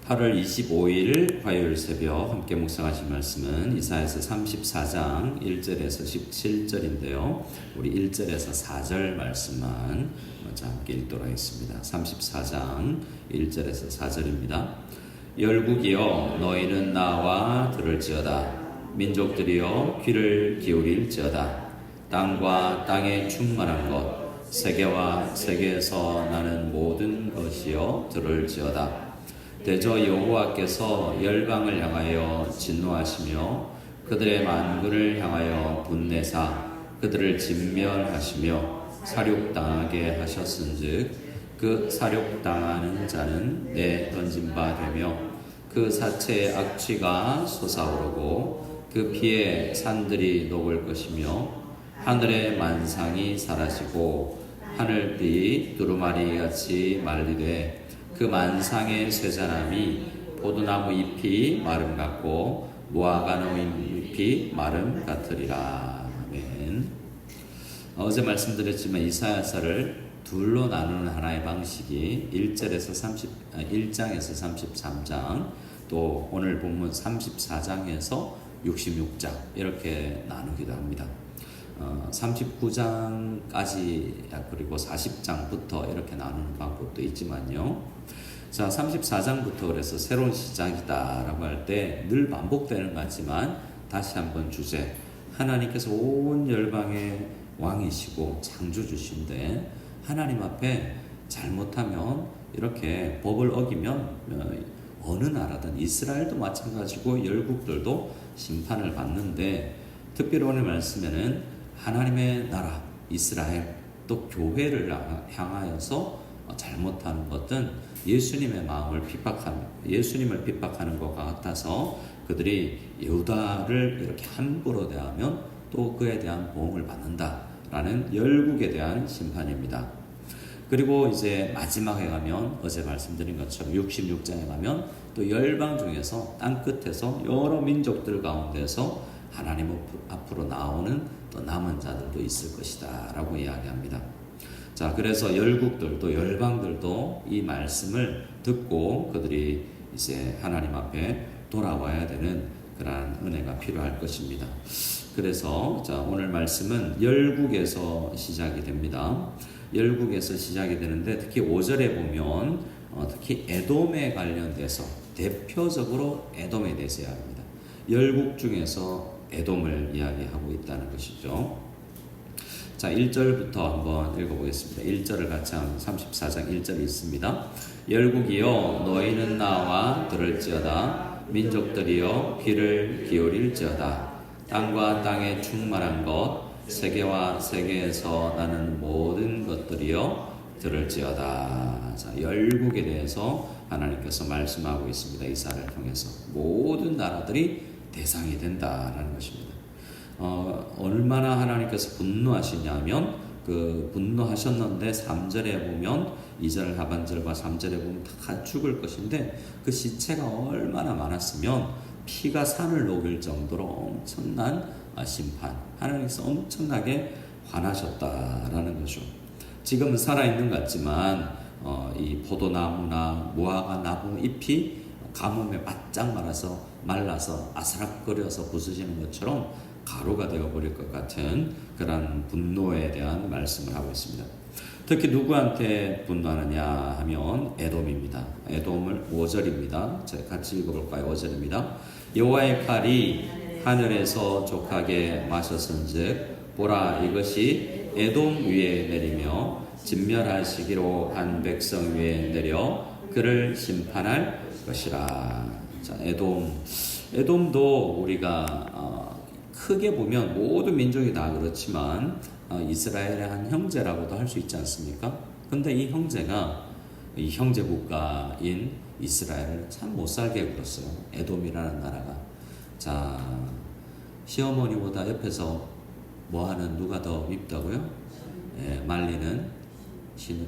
8월 25일 화요일 새벽 함께 묵상하실 말씀은 이사야서 34장 1절에서 17절인데요. 우리 1절에서 4절 말씀만 먼저 함께 읽도록 하겠습니다. 34장 1절에서 4절입니다. 열국이여 너희는 나와 들을지어다. 민족들이여 귀를 기울일지어다. 땅과 땅에 충만한 것 세계와 세계에서 나는 모든 것이여 들을지어다. 대저 여호와께서 열방을 향하여 진노하시며 그들의 만군을 향하여 분내사 그들을 진멸하시며 사륙당하게 하셨은즉 그 사륙당하는 자는 내 던진 바 되며 그 사체의 악취가 솟아오르고 그 피에 산들이 녹을 것이며 하늘의 만상이 사라지고 하늘들이 두루마리같이 말리되 그 만상의 쇠잔함이 포도나무 잎이 마름 같고 무화과나무 잎이 마름 같으리라. 아멘. 어제 말씀드렸지만 이사야서를 둘로 나누는 하나의 방식이 1장에서 33장 또 오늘 본문 34장에서 66장 이렇게 나누기도 합니다. 39장까지 그리고 40장부터 이렇게 나누는 방법도 있지만요. 자, 34장부터 그래서 새로운 시작이다라고 할 때 늘 반복되는 것 같지만 다시 한번 주제, 하나님께서 온 열방의 왕이시고 창조주신데 하나님 앞에 잘못하면 이렇게 법을 어기면 어느 나라든 이스라엘도 마찬가지고 열국들도 심판을 받는데 특별히 오늘 말씀에는 하나님의 나라 이스라엘 또 교회를 향하여서 잘못하는 것은 예수님의 마음을 예수님을 핍박하는 것 같아서 그들이 여호다를 이렇게 함부로 대하면 또 그에 대한 보응을 받는다라는 열국에 대한 심판입니다. 그리고 이제 마지막에 가면 어제 말씀드린 것처럼 66장에 가면 또 열방 중에서 땅 끝에서 여러 민족들 가운데서 하나님 앞으로 나오는 또 남은 자들도 있을 것이다 라고 이야기합니다. 자, 그래서 열국들도 열방들도 이 말씀을 듣고 그들이 이제 하나님 앞에 돌아와야 되는 그러한 은혜가 필요할 것입니다. 그래서 자, 오늘 말씀은 열국에서 시작이 됩니다. 열국에서 시작이 되는데 특히 5절에 보면 특히 에돔에 관련돼서 대표적으로 에돔에 대해서 이야기합니다. 열국 중에서 에돔을 이야기하고 있다는 것이죠. 자, 1절부터 한번 읽어보겠습니다. 1절을 같이 하면 34장 1절이 있습니다. 열국이여 너희는 나와 들을지어다. 민족들이여 귀를 기울일지어다. 땅과 땅에 충만한 것 세계와 세계에서 나는 모든 것들이여 들을지어다. 자, 열국에 대해서 하나님께서 말씀하고 있습니다. 이사를 통해서 모든 나라들이 대상이 된다라는 것입니다. 얼마나 하나님께서 분노하시냐면 그 분노하셨는데 3절에 보면 2절 하반절과 3절에 보면 다 죽을 것인데 그 시체가 얼마나 많았으면 피가 산을 녹일 정도로 엄청난 심판, 하나님께서 엄청나게 화나셨다라는 거죠. 지금은 살아있는 것 같지만 이 포도나무나 무화과나무 잎이 가뭄에 바짝 말라서 아스락거려서 부서지는 것처럼 가루가 되어버릴 것 같은 그런 분노에 대한 말씀을 하고 있습니다. 특히 누구한테 분노하느냐 하면 에돔입니다. 에돔을 5절입니다. 제가 같이 읽어볼까요? 5절입니다. 여호와의 칼이 하늘에서 족하게 마셨은즉 보라 이것이 에돔 위에 내리며 진멸하시기로 한 백성 위에 내려 그를 심판할 것이라. 자, 에돔도 우리가 크게 보면 모든 민족이 다 그렇지만 이스라엘의 한 형제라고도 할 수 있지 않습니까? 근데 이 형제가 이 형제 국가인 이스라엘을 참 못살게 굴었어요. 에돔이라는 나라가. 자, 시어머니보다 옆에서 뭐하는 누가 더 밉다고요? 말리는 시누이.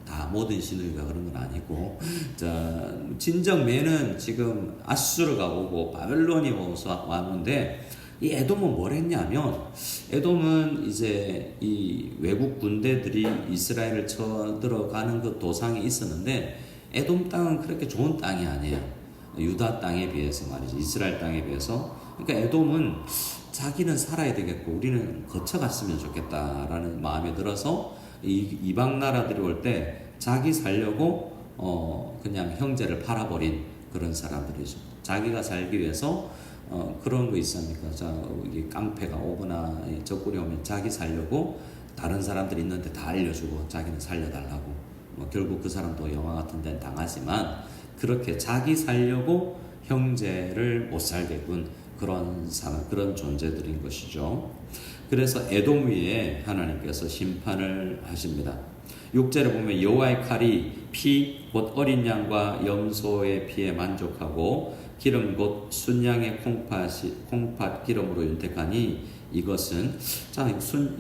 다 모든 시누이가 그런 건 아니고, 자, 진정 매는 지금 아수르가 오고 바벨론이 왔는데 이 에돔은 뭘 했냐면, 에돔은 이제 이 외국 군대들이 이스라엘을 쳐들어가는 그 도상에 있었는데 에돔 땅은 그렇게 좋은 땅이 아니에요. 유다 땅에 비해서 말이죠. 이스라엘 땅에 비해서. 그러니까 에돔은 자기는 살아야 되겠고 우리는 거쳐갔으면 좋겠다라는 마음이 들어서 이방 나라들이 올 때 자기 살려고 그냥 형제를 팔아버린 그런 사람들이죠. 자기가 살기 위해서 그런 거 있습니까? 자, 이게 깡패가 오거나 적군이 오면 자기 살려고 다른 사람들이 있는데 다 알려주고 자기는 살려달라고. 결국 그 사람도 영화 같은 데는 당하지만 그렇게 자기 살려고 형제를 못 살게군 그런 사람, 그런 존재들인 것이죠. 그래서 에돔 위에 하나님께서 심판을 하십니다. 6절에 보면 여호와의 칼이 피 곧 어린 양과 염소의 피에 만족하고 기름 곧 순양의 콩팥 기름으로 윤택하니 이것은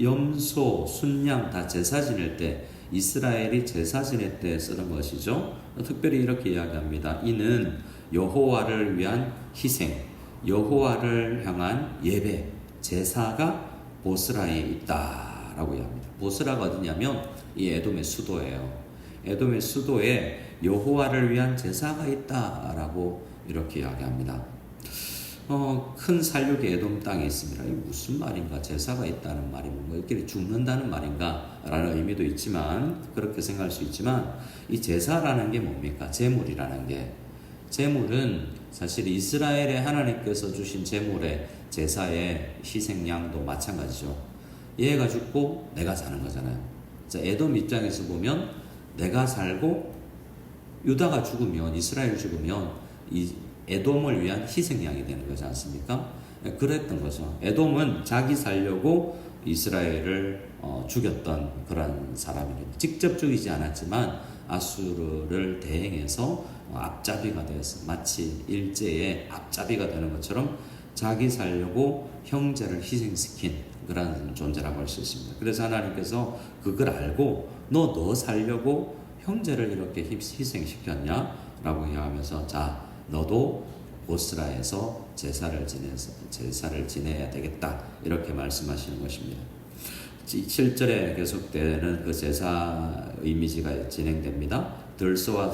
염소, 순양 다 제사 지낼 때 이스라엘이 제사 지낼 때 쓰는 것이죠. 특별히 이렇게 이야기합니다. 이는 여호와를 위한 희생, 여호와를 향한 예배, 제사가 보스라에 있다라고 이야기합니다. 보스라가 어디냐면 이 에돔의 수도예요. 에돔의 수도에 여호와를 위한 제사가 있다라고 이렇게 이야기합니다. 큰 살육의 에돔 땅에 있습니다. 이게 무슨 말인가? 제사가 있다는 말이 뭔가 이렇게 죽는다는 말인가? 라는 의미도 있지만 그렇게 생각할 수 있지만 이 제사라는 게 뭡니까? 제물이라는 게 제물은 사실 이스라엘의 하나님께서 주신 제물의 제사의 희생양도 마찬가지죠. 얘가 죽고 내가 사는 거잖아요. 자, 에돔 입장에서 보면 내가 살고 유다가 죽으면 이스라엘 죽으면 이 에돔을 위한 희생양이 되는 거지 않습니까? 그랬던 거죠. 에돔은 자기 살려고 이스라엘을 죽였던 그런 사람입니다. 직접 죽이지 않았지만 아수르를 대행해서 앞잡이가 되었어. 마치 일제의 앞잡이가 되는 것처럼 자기 살려고 형제를 희생시킨 그런 존재라고 할 수 있습니다. 그래서 하나님께서 그걸 알고 너 살려고 형제를 이렇게 희생시켰냐? 라고 이야기하면서 자 너도 보스라에서 제사를 지내야 되겠다 이렇게 말씀하시는 것입니다. 7절에 계속되는 그 제사 이미지가 진행됩니다. 들소와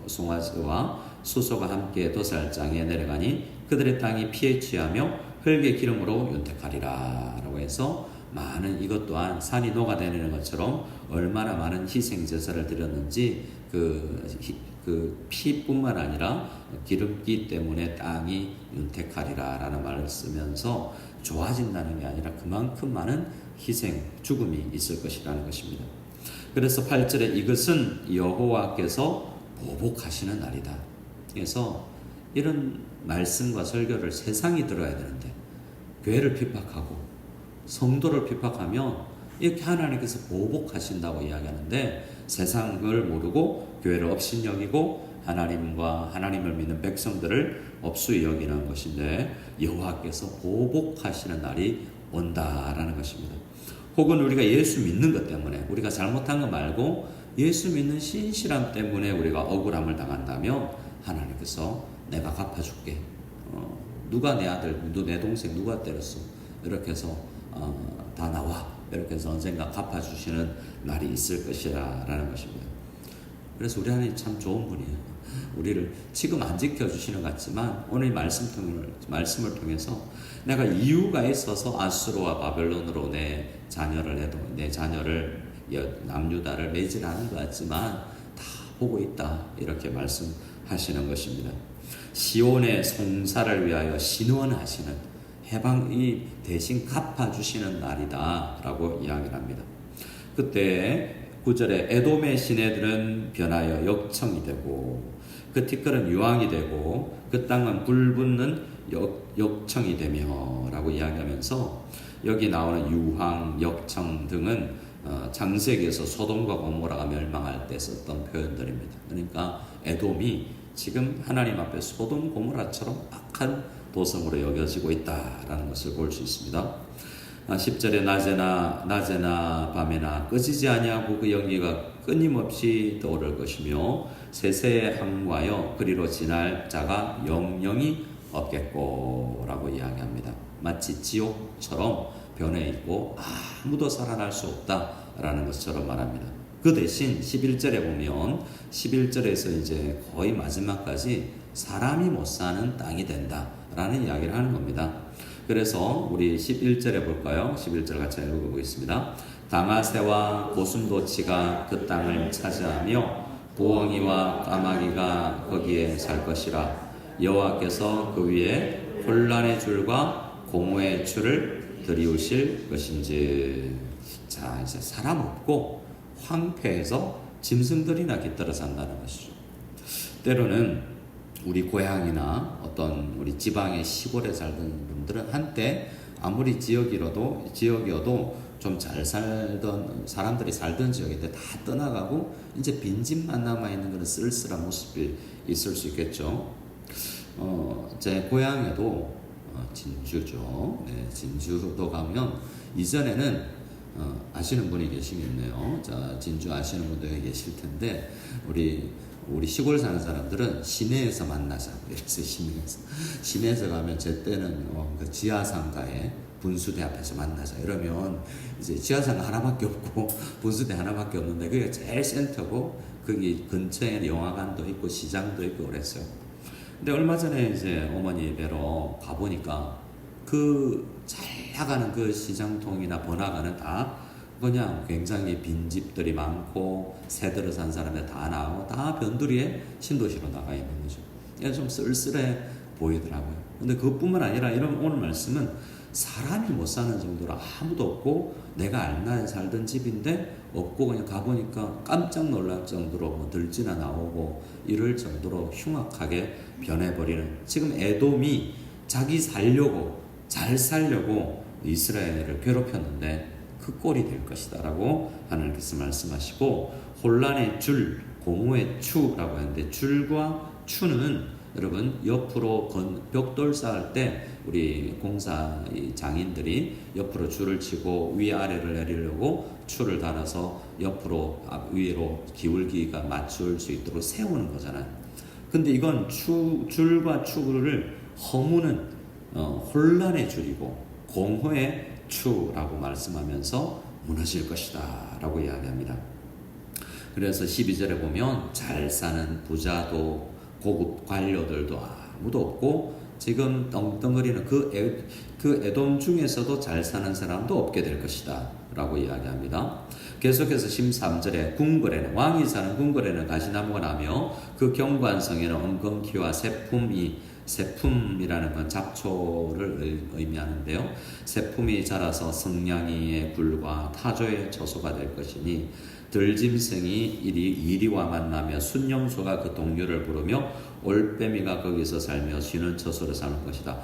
송아지와 수소가 함께 도살장에 내려가니 그들의 땅이 피에 취하며 흙의 기름으로 윤택하리라 라고 해서 많은 이것 또한 산이 녹아내리는 것처럼 얼마나 많은 희생 제사를 드렸는지 그 피뿐만 아니라 기름기 때문에 땅이 윤택하리라 라는 말을 쓰면서 좋아진다는 게 아니라 그만큼 많은 희생, 죽음이 있을 것이라는 것입니다. 그래서 8절에 이것은 여호와께서 보복하시는 날이다. 그래서 이런 말씀과 설교를 세상이 들어야 되는데 교회를 핍박하고 성도를 핍박하면 이렇게 하나님께서 보복하신다고 이야기하는데 세상을 모르고 교회를 업신여기고 하나님을 믿는 백성들을 업수히 여기는 것인데 여호와께서 보복하시는 날이 온다라는 것입니다. 혹은 우리가 예수 믿는 것 때문에 우리가 잘못한 거 말고 예수 믿는 신실함 때문에 우리가 억울함을 당한다면 하나님께서 내가 갚아줄게. 누가 내 아들, 내 동생 누가 때렸어? 이렇게 해서 다 나와. 이렇게 해서 언젠가 갚아주시는 날이 있을 것이라 라는 것입니다. 그래서 우리 하나님 참 좋은 분이에요. 우리를 지금 안 지켜주시는 것 같지만 오늘 말씀을 통해서 내가 이유가 있어서 아수르와 바벨론으로 내 자녀를 남유다를 매질하는 것 같지만 다 보고 있다 이렇게 말씀하시는 것입니다. 시온의 송사를 위하여 신원하시는 해방이 대신 갚아주시는 날이다 라고 이야기를 합니다. 그때 9절에 에돔의 시내들은 변하여 역청이 되고 그 티끌은 유황이 되고 그 땅은 불붙는 역청이 되며 라고 이야기하면서 여기 나오는 유황, 역청 등은 창세기에서 소돔과 고모라가 멸망할 때 썼던 표현들입니다. 그러니까 에돔이 지금 하나님 앞에 소돔 고모라처럼 악한 도성으로 여겨지고 있다라는 것을 볼 수 있습니다. 10절에 낮에나 밤에나 꺼지지 아니하고 그 연기가 끊임없이 떠오를 것이며 세세에 항구하여 그리로 지날 자가 영영이 없겠고 라고 이야기합니다. 마치 지옥처럼 변해 있고 아무도 살아날 수 없다라는 것처럼 말합니다. 그 대신 11절에 보면 11절에서 이제 거의 마지막까지 사람이 못 사는 땅이 된다라는 이야기를 하는 겁니다. 그래서 우리 11절에 볼까요? 11절 같이 읽어보겠습니다. 당아새와 고슴도치가 그 땅을 차지하며 부엉이와 까마귀가 거기에 살 것이라. 여호와께서 그 위에 혼란의 줄과 공허의 줄을 들이우실 것인지. 자, 이제 사람 없고 황폐해서 짐승들이나 깃들어 산다는 것이죠. 때로는 우리 고향이나 어떤 우리 지방의 시골에 살던 분들은 한때 아무리 지역이어도 좀 잘 살던 사람들이 살던 지역인데 다 떠나가고 이제 빈집만 남아있는 그런 쓸쓸한 모습이 있을 수 있겠죠. 제 고향에도 진주죠. 네, 진주도 가면 이전에는 아시는 분이 계시겠네요. 자, 진주 아시는 분들이 계실 텐데 우리 시골 사는 사람들은 시내에서 만나자. 이래서 시내에서 가면 제 때는 그 지하상가에 분수대 앞에서 만나자. 이러면 이제 지하상가 하나밖에 없고 분수대 하나밖에 없는데 그게 제일 센터고 거기 근처에 영화관도 있고 시장도 있고 그랬어요. 근데 얼마 전에 이제 어머니 뵈러 가보니까 그 잘 나가는 그 시장통이나 번화가는 다 그냥 굉장히 빈집들이 많고 새들을 산 사람들 다 나오고 다 변두리에 신도시로 나가 있는 거죠. 이게 좀 쓸쓸해 보이더라고요. 근데 그것뿐만 아니라 이런 오늘 말씀은 사람이 못 사는 정도로 아무도 없고 내가 알나에 살던 집인데 없고 그냥 가보니까 깜짝 놀랄 정도로 뭐 들쥐나 나오고 이럴 정도로 흉악하게 변해버리는, 지금 에돔이 자기 살려고 잘 살려고 이스라엘을 괴롭혔는데 그 꼴이 될 것이다 라고 하나님께서 말씀하시고, 혼란의 줄, 공허의 추라고 하는데 줄과 추는 여러분 옆으로 벽돌 쌓을 때 우리 공사 장인들이 옆으로 줄을 치고 위아래를 내리려고 추를 달아서 옆으로 위로 기울기가 맞출 수 있도록 세우는 거잖아요. 근데 이건 줄과 추를 허무는 혼란의 줄이고 공허의 추라고 말씀하면서 무너질 것이다 라고 이야기합니다. 그래서 12절에 보면 잘 사는 부자도 고급 관료들도 아무도 없고 지금 떵떵거리는 그 에돔 중에서도 잘 사는 사람도 없게 될 것이다 라고 이야기합니다. 계속해서 13절에 궁궐에는, 왕이 사는 궁궐에는 가시나무가 나며 그 경관성에는 엉겅퀴와 세품이라는 건 잡초를 의미하는데요. 세품이 자라서 성냥이의 굴과 타조의 처소가 될 것이니 들짐승이 이리와 만나며 순념소가 그 동료를 부르며 올빼미가 거기서 살며 쉬는 처소로 사는 것이다.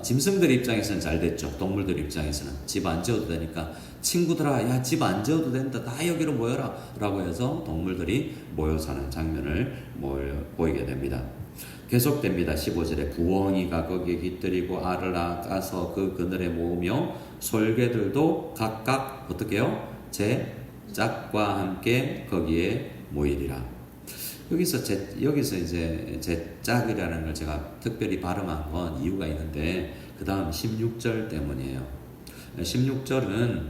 짐승들 입장에서는 잘 됐죠. 동물들 입장에서는 집 안 지어도 되니까 친구들아, 야, 집 안 지어도 된다, 다 여기로 모여라 라고 해서 동물들이 모여 사는 장면을 보이게 됩니다. 계속됩니다. 15절에 부엉이가 거기에 깃들이고 알을 까서 그 그늘에 모으며 솔개들도 각각 어떻게 해요? 제 짝과 함께 거기에 모이리라. 여기서 이제 제 짝이라는 걸 제가 특별히 발음한 건 이유가 있는데 그 다음 16절 때문이에요. 16절은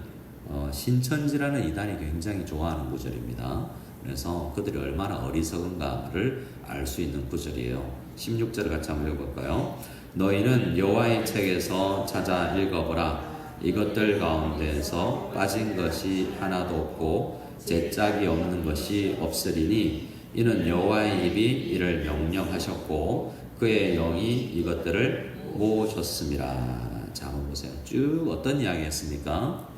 신천지라는 이단이 굉장히 좋아하는 구절입니다. 그래서 그들이 얼마나 어리석은가를 알 수 있는 구절이에요. 16절을 같이 한번 읽어볼까요? 너희는 여호와의 책에서 찾아 읽어보라. 이것들 가운데서 빠진 것이 하나도 없고 제 짝이 없는 것이 없으리니 이는 여호와의 입이 이를 명령하셨고 그의 영이 이것들을 모으셨습니다. 자, 한번 보세요. 쭉 어떤 이야기했습니까?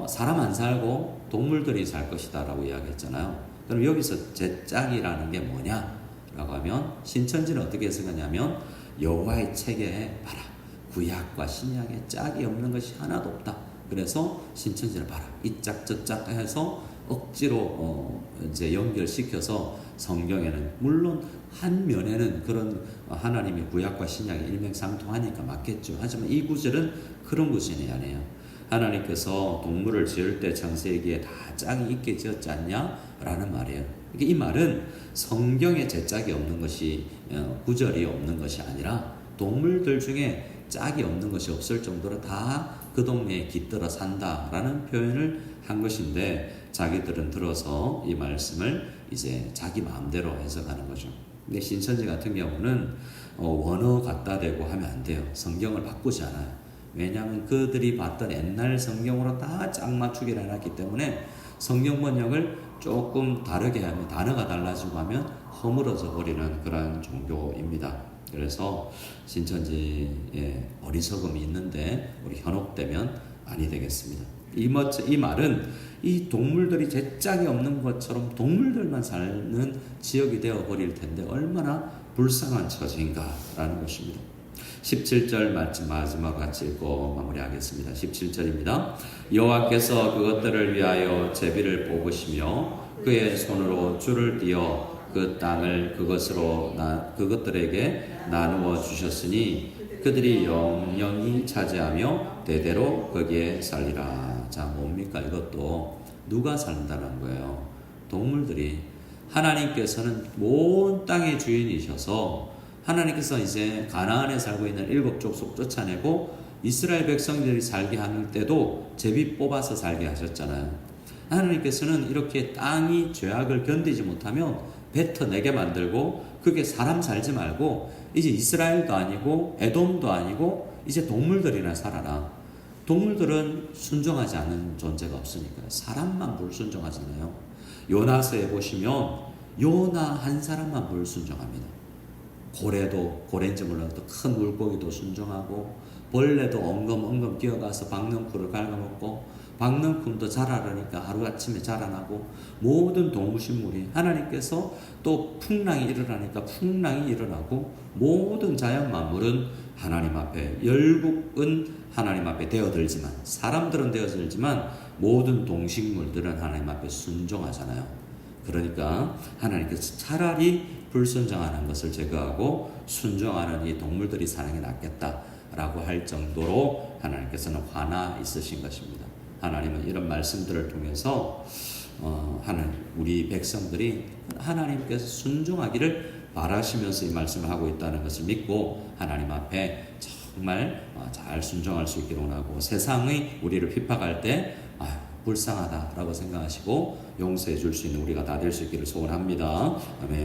사람 안 살고 동물들이 살 것이다 라고 이야기했잖아요. 그럼 여기서 제 짝이라는 게 뭐냐 라고 하면 신천지는 어떻게 해석하냐면 여호와의 책에 봐라, 구약과 신약에 짝이 없는 것이 하나도 없다. 그래서 신천지를 봐라, 이 짝 저 짝 해서 억지로 이제 연결시켜서 성경에는 물론 한 면에는 그런 하나님의 구약과 신약이 일맥상통하니까 맞겠죠. 하지만 이 구절은 그런 구절이 아니에요. 하나님께서 동물을 지을 때 창세기에 다 짝이 있게 지었지 않냐? 라는 말이에요. 이 말은 성경에 제 짝이 없는 것이, 구절이 없는 것이 아니라 동물들 중에 짝이 없는 것이 없을 정도로 다 그 동네에 깃들어 산다라는 표현을 한 것인데, 자기들은 들어서 이 말씀을 이제 자기 마음대로 해석하는 거죠. 근데 신천지 같은 경우는 원어 갖다 대고 하면 안 돼요. 성경을 바꾸지 않아요. 왜냐하면 그들이 봤던 옛날 성경으로 다 짝 맞추기를 해놨기 때문에 성경 번역을 조금 다르게 하면 단어가 달라지고 하면 허물어져 버리는 그런 종교입니다. 그래서 신천지에 어리석음이 있는데 우리 현혹되면 아니 되겠습니다. 이 말은 이 동물들이 제짝이 없는 것처럼 동물들만 사는 지역이 되어 버릴 텐데 얼마나 불쌍한 처지인가라는 것입니다. 17절 마지막 같이 읽고 마무리하겠습니다. 17절입니다. 여호와께서 그것들을 위하여 제비를 뽑으시며 그의 손으로 줄을 띄어 그 땅을 그것들에게 나누어 주셨으니 그들이 영영히 차지하며 대대로 거기에 살리라. 자, 뭡니까? 이것도 누가 산다는 거예요? 동물들이. 하나님께서는 온 땅의 주인이셔서 하나님께서 이제 가나안에 살고 있는 7족속 쫓아내고 이스라엘 백성들이 살게 하는 때도 제비 뽑아서 살게 하셨잖아요. 하나님께서는 이렇게 땅이 죄악을 견디지 못하면 뱉어내게 만들고 그게 사람 살지 말고 이제 이스라엘도 아니고 에돔도 아니고 이제 동물들이나 살아라. 동물들은 순종하지 않는 존재가 없으니까요. 사람만 불순종하잖아요. 요나서에 보시면 요나 한 사람만 불순종합니다. 고래인지 몰라도 큰 물고기도 순종하고 벌레도 엉금엉금 기어가서 박넝쿨을 갉아먹고 박넝쿨도 자라려니까 하루아침에 자라나고 모든 동물식물이 하나님께서 또 풍랑이 일어나니까 풍랑이 일어나고 모든 자연 만물은 하나님 앞에 열국은 하나님 앞에 되어들지만 사람들은 되어들지만 모든 동식물들은 하나님 앞에 순종하잖아요. 그러니까 하나님께서 차라리 불순종하는 것을 제거하고 순종하는 이 동물들이 사는 게 낫겠다라고 할 정도로 하나님께서는 화나 있으신 것입니다. 하나님은 이런 말씀들을 통해서 우리 백성들이 하나님께서 순종하기를 바라시면서 이 말씀을 하고 있다는 것을 믿고 하나님 앞에 정말 잘 순종할 수 있기를 원하고 세상이 우리를 핍박할 때 불쌍하다라고 생각하시고 용서해 줄 수 있는 우리가 다 될 수 있기를 소원합니다. 아멘.